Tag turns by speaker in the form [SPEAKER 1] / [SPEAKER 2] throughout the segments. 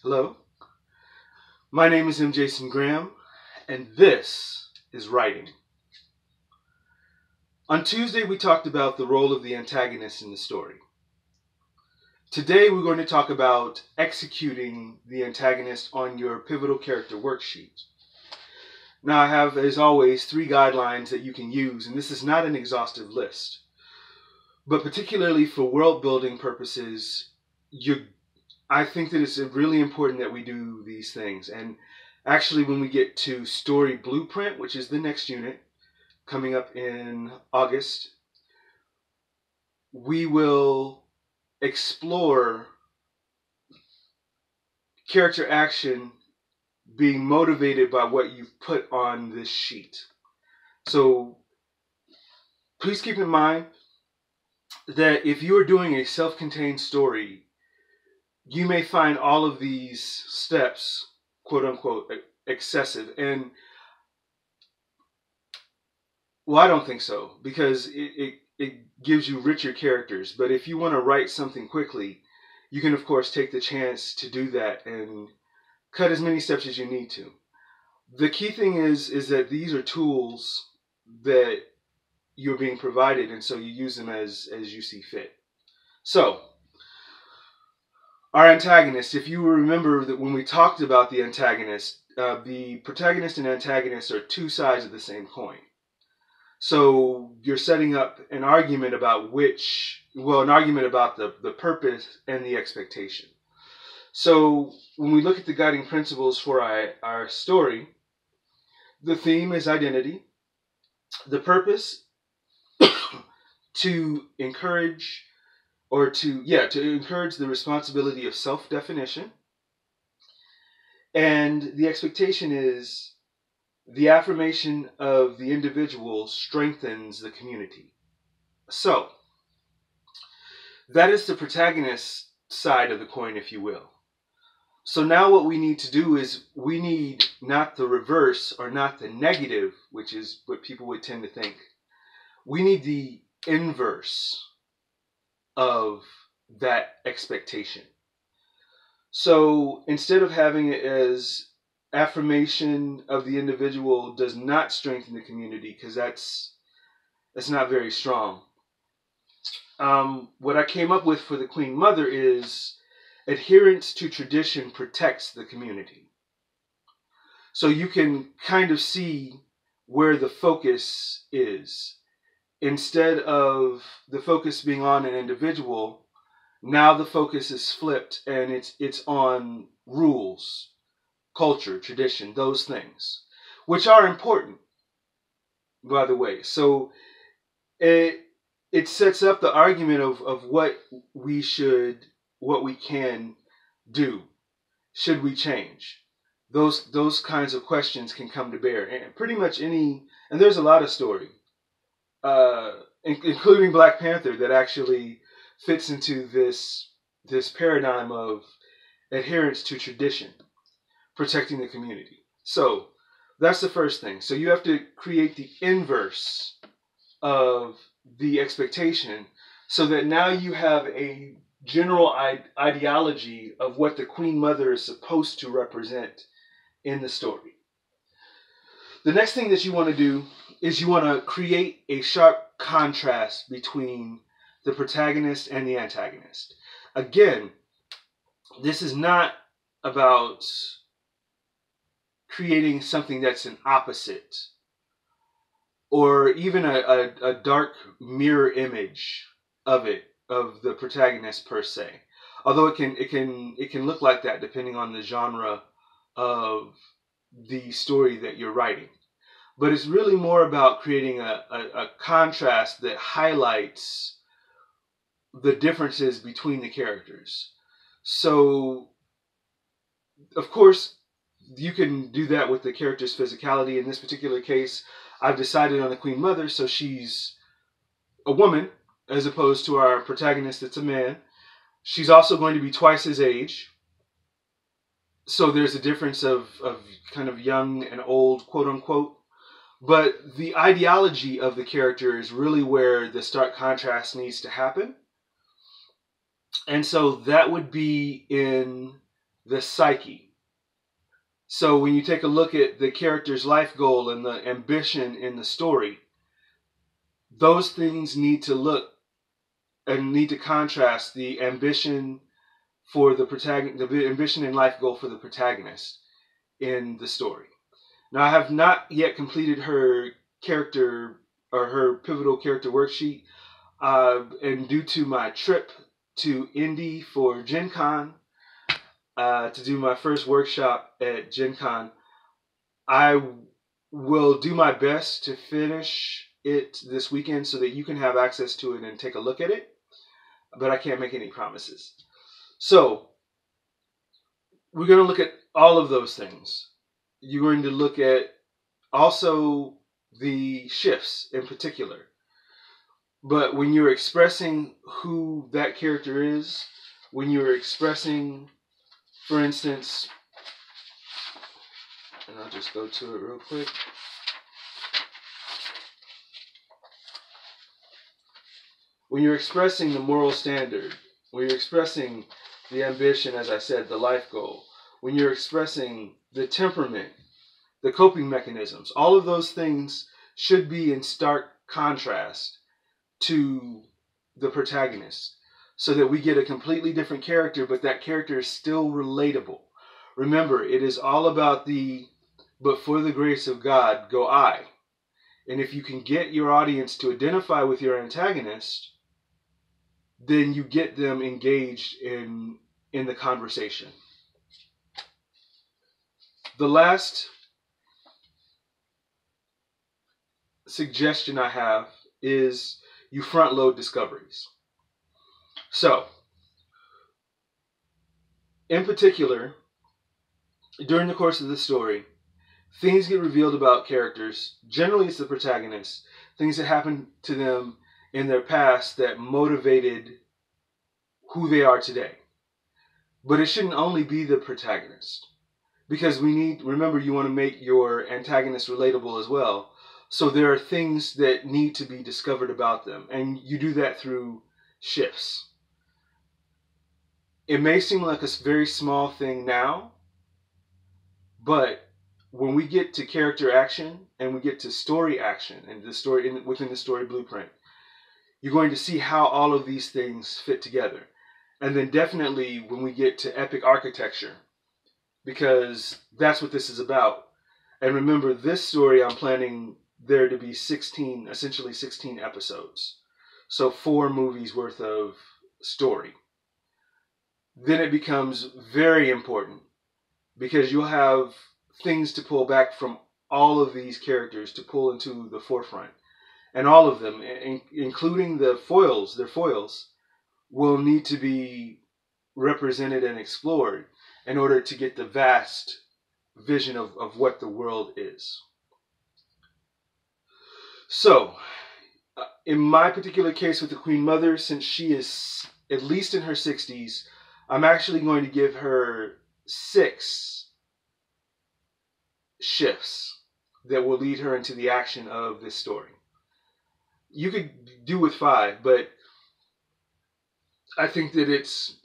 [SPEAKER 1] Hello, my name is M. Jason Graham, and this is Writing. On Tuesday, we talked about the role of the antagonist in the story. Today, we're going to talk about executing the antagonist on your pivotal character worksheet. Now, I have, as always, 3 guidelines that you can use, and this is not an exhaustive list. But particularly for world building purposes, I think that it's really important that we do these things. And actually, when we get to Story Blueprint, which is the next unit coming up in August, we will explore character action being motivated by what you've put on this sheet. So please keep in mind that if you are doing a self-contained story, you may find all of these steps, quote unquote, excessive. And well, I don't think so, because it gives you richer characters. But if you want to write something quickly, you can, of course, take the chance to do that and cut as many steps as you need to. The key thing is that these are tools that you're being provided, and so you use them as you see fit. So, our antagonist, if you remember that when we talked about the antagonist, the protagonist and antagonist are 2 sides of the same coin. So you're setting up an argument about the purpose and the expectation. So when we look at the guiding principles for our story, the theme is identity. The purpose to encourage the responsibility of self-definition. And the expectation is the affirmation of the individual strengthens the community. So that is the protagonist side of the coin, if you will. So now what we need to do is we need not the reverse or not the negative, which is what people would tend to think. We need the inverse of that expectation. So instead of having it as affirmation of the individual does not strengthen the community, because that's not very strong. What I came up with for the Queen Mother is adherence to tradition protects the community. So you can kind of see where the focus is. Instead of the focus being on an individual, now the focus is flipped and it's on rules, culture, tradition, those things, which are important, by the way. So it sets up the argument of what we can do. Should we change? Those kinds of questions can come to bear. And pretty much and there's a lot of story, including Black Panther, that actually fits into this paradigm of adherence to tradition, protecting the community. So that's the first thing. So you have to create the inverse of the expectation so that now you have a general ideology of what the Queen Mother is supposed to represent in the story. The next thing that you want to do is you want to create a sharp contrast between the protagonist and the antagonist. Again, this is not about creating something that's an opposite or even a dark mirror image of the protagonist per se. Although it can look like that depending on the genre of the story that you're writing. But it's really more about creating a contrast that highlights the differences between the characters. So, of course, you can do that with the character's physicality. In this particular case, I've decided on the Queen Mother, so she's a woman, as opposed to our protagonist that's a man. She's also going to be twice his age. So there's a difference of kind of young and old, quote unquote. But the ideology of the character is really where the stark contrast needs to happen. And so that would be in the psyche. So when you take a look at the character's life goal and the ambition in the story, those things need to look and need to contrast the ambition for the protagonist, the ambition and life goal for the protagonist in the story. Now, I have not yet completed her character or her pivotal character worksheet, and due to my trip to Indy for Gen Con, to do my first workshop at Gen Con, I will do my best to finish it this weekend so that you can have access to it and take a look at it, but I can't make any promises. So we're going to look at all of those things. You're going to look at also the shifts in particular. But when you're expressing who that character is, when you're expressing, for instance, and I'll just go to it real quick. When you're expressing the moral standard, when you're expressing the ambition, as I said, the life goal, when you're expressing the temperament, the coping mechanisms, all of those things should be in stark contrast to the protagonist so that we get a completely different character, but that character is still relatable. Remember, it is all about but for the grace of God, go I. And if you can get your audience to identify with your antagonist, then you get them engaged in the conversation. The last suggestion I have is you front load discoveries. So, in particular, during the course of the story, things get revealed about characters. Generally, it's the protagonist. Things that happened to them in their past that motivated who they are today. But it shouldn't only be the protagonist. Because remember, you want to make your antagonist relatable as well. So there are things that need to be discovered about them. And you do that through shifts. It may seem like a very small thing now, but when we get to character action and we get to story action and the story within the story blueprint, you're going to see how all of these things fit together. And then definitely when we get to epic architecture, because that's what this is about. And remember, this story I'm planning there to be essentially 16 episodes. So 4 movies worth of story. Then it becomes very important because you'll have things to pull back from all of these characters to pull into the forefront. And all of them, including their foils, will need to be represented and explored in order to get the vast vision of what the world is. So, in my particular case with the Queen Mother, since she is at least in her 60s, I'm actually going to give her 6 shifts that will lead her into the action of this story. You could do with 5, but I think that it's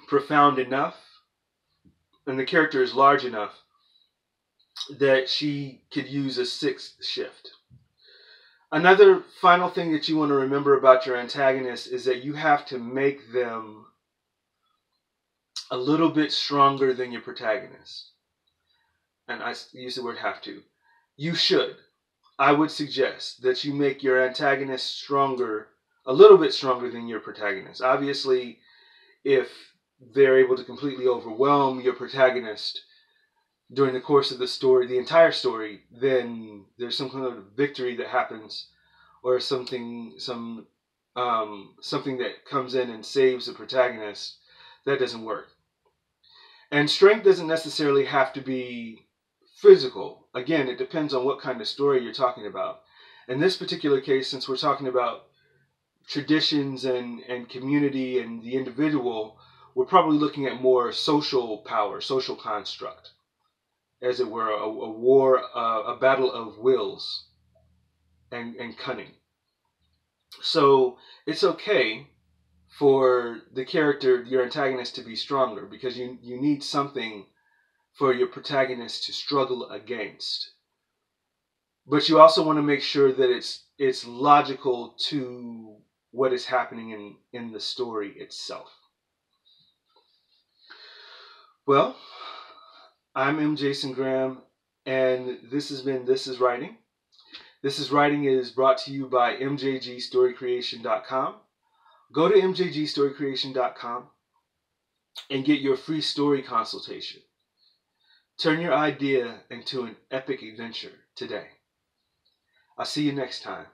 [SPEAKER 1] profound enough and the character is large enough that she could use a 6th shift. Another final thing that you want to remember about your antagonist is that you have to make them a little bit stronger than your protagonist. And I use the word have to. You should. I would suggest that you make your antagonist stronger, a little bit stronger than your protagonist. Obviously, if they're able to completely overwhelm your protagonist during the course of the story, the entire story, then there's some kind of victory that happens, or something that comes in and saves the protagonist. That doesn't work. And strength doesn't necessarily have to be physical. Again, it depends on what kind of story you're talking about. In this particular case, since we're talking about traditions and community and the individual, we're probably looking at more social power, social construct, as it were, a war, a battle of wills and cunning. So it's okay for the character, your antagonist, to be stronger, because you need something for your protagonist to struggle against. But you also want to make sure that it's logical to what is happening in the story itself. Well, I'm M. Jason Graham, and this has been This Is Writing. This Is Writing is brought to you by mjgstorycreation.com. Go to mjgstorycreation.com and get your free story consultation. Turn your idea into an epic adventure today. I'll see you next time.